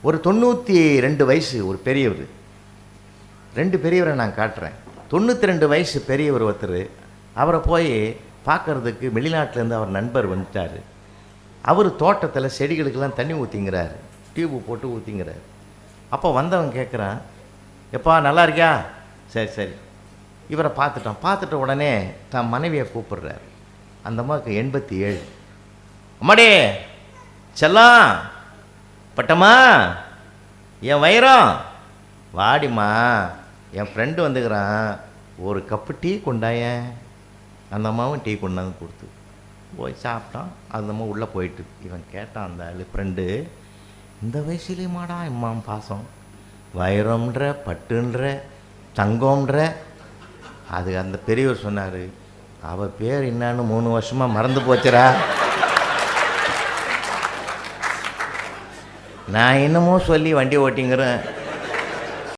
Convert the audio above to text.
ஒரு 92 வயசு ஒரு பெரியவர், 2 பெரியவரை நான் காட்டுறேன். 92 வயசு பெரியவர் ஒருத்தர், அவரை போய் பார்க்குறதுக்கு வெளிநாட்டிலேருந்து அவர் நண்பர் வந்துட்டார். அவர் தோட்டத்தில் செடிகளுக்கெல்லாம் தண்ணி ஊற்றிங்கிறார், டியூப்பு போட்டு ஊற்றிங்கிறார். அப்போ வந்தவன் கேட்குறான், எப்பா நல்லா இருக்கியா? சரி சரி. இவரை பார்த்துட்ட உடனே தான் மனைவியை கூப்பிடுறார். அந்த அம்மாவுக்கு 87. அம்மாடே செல்லம் பட்டம்மா, என் வைரம் வாடிம்மா, என் ஃப்ரெண்டு வந்துக்கிறான், ஒரு கப்பு டீ கொண்டாயேன். அந்த அம்மாவும் டீ கொண்டாந்து கொடுத்து போய் சாப்பிட்டான். அந்த அம்மா உள்ளே போயிட்டு இவன் கேட்டான், அந்த ஆள் ஃப்ரெண்டு, இந்த வயசுலேயுமாடா இம்மாம் பாசம், வைரம்ன்ற பட்டுன்ற தங்கம்ன்ற. அது அந்த பெரியவர் சொன்னார், அவள் பேர் என்னான்னு 3 வருஷமாக மறந்து போச்சுரா, நான் என்னமோ சொல்லி வண்டி ஓட்டிங்கிறேன்,